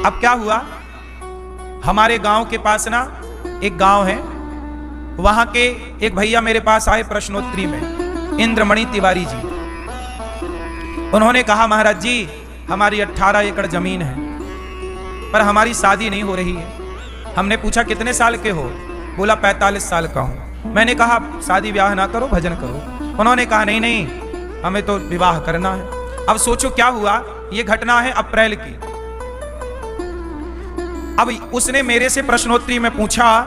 अब क्या हुआ, हमारे गांव के पास ना एक गांव है, वहां के एक भैया मेरे पास आए प्रश्नोत्तरी में, इंद्रमणि तिवारी जी। उन्होंने कहा महाराज जी हमारी 18 एकड़ जमीन है पर हमारी शादी नहीं हो रही है। हमने पूछा कितने साल के हो, बोला 45 साल का हूं। मैंने कहा शादी ब्याह ना करो, भजन करो। उन्होंने कहा नहीं नहीं हमें तो विवाह करना है। अब सोचो क्या हुआ, ये घटना है अप्रैल की। अब उसने मेरे से प्रश्नोत्तरी में पूछा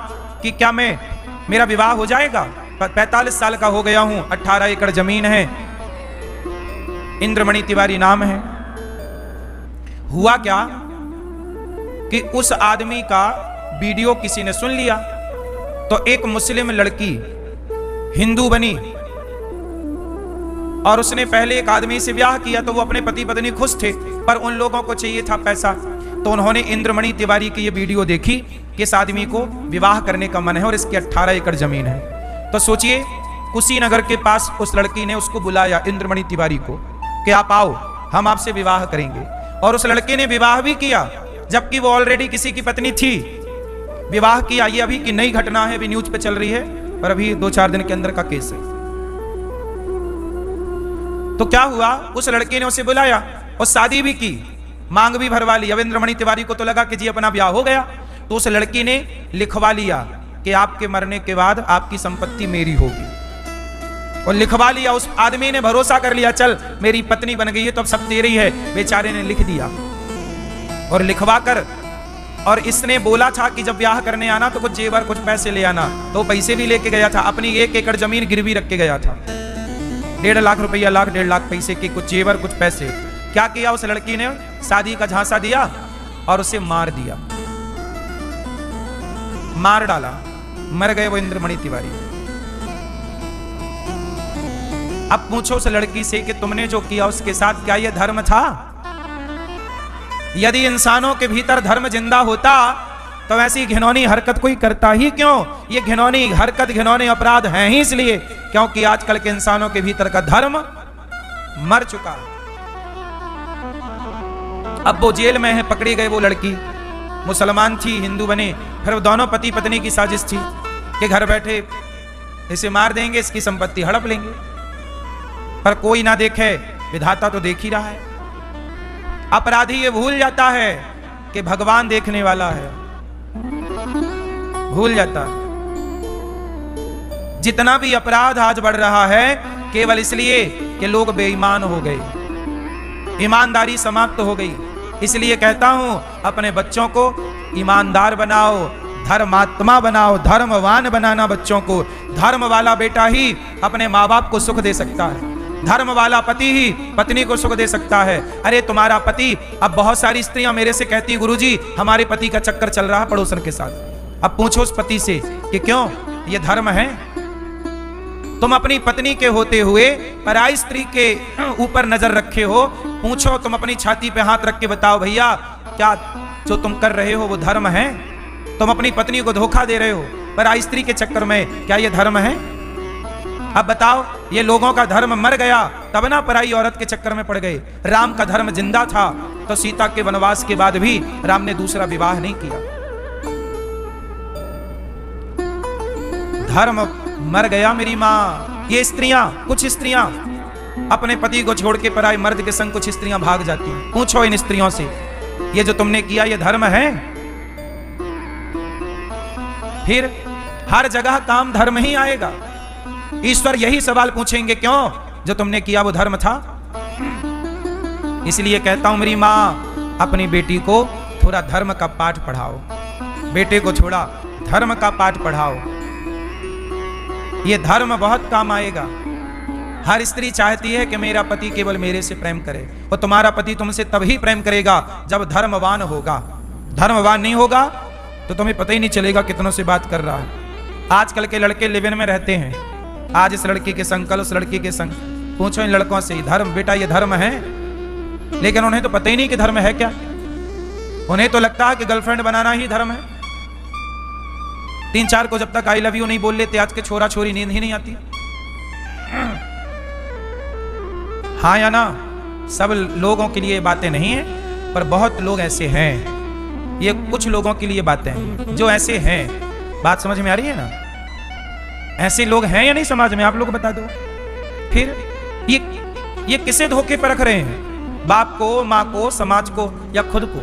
कि क्या मेरा विवाह हो जाएगा, 45 साल का हो गया हूं, 18 एकड़ जमीन है, इंद्रमणि तिवारी नाम है। हुआ क्या कि उस आदमी का वीडियो किसी ने सुन लिया, तो एक मुस्लिम लड़की हिंदू बनी और उसने पहले एक आदमी से ब्याह किया, तो वो अपने पति पत्नी खुश थे, पर उन लोगों को चाहिए था पैसा। तो उन्होंने इंद्रमणि तिवारी की ये वीडियो देखी कि इस आदमी को विवाह करने का मन है और इसकी 18 एकड़ जमीन है। तो सोचिए कुशीनगर के पास उस लड़की ने उसको बुलाया इंद्रमणि तिवारी को कि आप आओ हम आपसे विवाह करेंगे। और उस लड़के ने विवाह भी किया, जबकि वो ऑलरेडी किसी की पत्नी थी। विवाह किया, ये अभी की नई घटना है, अभी न्यूज पे चल रही है, पर अभी 2-4 दिन के अंदर का केस है। तो क्या हुआ, उस लड़के ने उसे बुलाया और शादी भी की, मांग भी भरवा ली। अब इंद्रमणि तिवारी को तो लगा कि जी अपना ब्याह हो गया, तो उस लड़की ने लिखवा लिया कि आपके मरने के बाद आपकी संपत्ति मेरी होगी, और लिखवा लिया। उस आदमी ने भरोसा कर लिया, चल मेरी पत्नी बन गई है तो अब सब तेरी है। बेचारे ने लिख दिया और लिखवा कर, और इसने बोला था कि जब ब्याह करने आना तो कुछ जेवर कुछ पैसे ले आना, तो पैसे भी लेके गया था, अपनी 1 एकड़ जमीन गिरवी रख के गया था, 1.5 लाख रुपया, 1.5 लाख पैसे के, कुछ जेवर कुछ पैसे। क्या किया, उस लड़की ने शादी का झांसा दिया और उसे मार दिया, मार डाला, मर गए वो इंद्रमणि तिवारी। अब पूछो उस लड़की से कि तुमने जो किया उसके साथ क्या यह धर्म था? यदि इंसानों के भीतर धर्म जिंदा होता तो ऐसी घिनौनी हरकत कोई करता ही क्यों? ये घिनौनी हरकत, घिनौने अपराध हैं ही इसलिए क्योंकि आजकल के इंसानों के भीतर का धर्म मर चुका है। अब वो जेल में है, पकड़ी गई वो लड़की, मुसलमान थी, हिंदू बने, फिर वो दोनों पति पत्नी की साजिश थी कि घर बैठे इसे मार देंगे, इसकी संपत्ति हड़प लेंगे। पर कोई ना देखे, विधाता तो देख ही रहा है। अपराधी ये भूल जाता है कि भगवान देखने वाला है, भूल जाता है। जितना भी अपराध आज बढ़ रहा है केवल इसलिए कि लोग बेईमान हो गए, ईमानदारी समाप्त हो गई। इसलिए कहता हूं अपने बच्चों को ईमानदार बनाओ, धर्मात्मा बनाओ, धर्मवान बनाना बच्चों को। धर्म वाला बेटा ही अपने माँ बाप को सुख दे सकता है, धर्म वाला पति ही पत्नी को सुख दे सकता है। अरे तुम्हारा पति, अब बहुत सारी स्त्रियां मेरे से कहती गुरुजी हमारे पति का चक्कर चल रहा है पड़ोसन के साथ। अब पूछो उस पति से कि क्यों, ये धर्म है? तुम अपनी पत्नी के होते हुए पराई स्त्री के ऊपर नजर रखे हो। पूछो, तुम अपनी छाती पे हाथ रख के बताओ भैया क्या जो तुम कर रहे हो वो धर्म है? तुम अपनी पत्नी को धोखा दे रहे हो पराई स्त्री के चक्कर में, क्या ये धर्म है? अब बताओ, ये लोगों का धर्म मर गया तब ना पराई औरत के चक्कर में पड़ गए। राम का धर्म जिंदा था तो सीता के वनवास के बाद भी राम ने दूसरा विवाह नहीं किया। धर्म मर गया मेरी मां। ये स्त्रियां, कुछ स्त्रियां अपने पति को छोड़ के पराई मर्द के संग कुछ स्त्रियां भाग जाती हैं। पूछो इन स्त्रियों से, ये जो तुमने किया ये धर्म है? फिर हर जगह काम धर्म ही आएगा। ईश्वर यही सवाल पूछेंगे, क्यों जो तुमने किया वो धर्म था? इसलिए कहता हूं मेरी मां, अपनी बेटी को थोड़ा धर्म का पाठ पढ़ाओ, बेटे को थोड़ा धर्म का पाठ पढ़ाओ। ये धर्म बहुत काम आएगा। हर स्त्री चाहती है कि मेरा पति केवल मेरे से प्रेम करे, और तुम्हारा पति तुमसे तभी प्रेम करेगा जब धर्मवान होगा। धर्मवान नहीं होगा तो तुम्हें पता ही नहीं चलेगा कितनों से बात कर रहा है। आजकल के लड़के लिव इन में रहते हैं, आज इस लड़की के संग, कल उस लड़की के संग। पूछो इन लड़कों से, धर्म बेटा ये धर्म है? लेकिन उन्हें तो पता ही नहीं कि धर्म है क्या। उन्हें तो लगता है कि गर्लफ्रेंड बनाना ही धर्म है। 3-4 को जब तक आई लव यू नहीं बोल लेते आज के छोरा छोरी, नींद ही नहीं आती। हाँ या ना? सब लोगों के लिए बातें नहीं है, पर बहुत लोग ऐसे हैं ये कुछ लोगों के लिए बातें हैं जो ऐसे हैं। बात समझ में आ रही है ना? ऐसे लोग हैं या नहीं समाज में, आप लोग बता दो। फिर ये किसे धोखे पर रख रहे हैं? बाप को, माँ को, समाज को, या खुद को?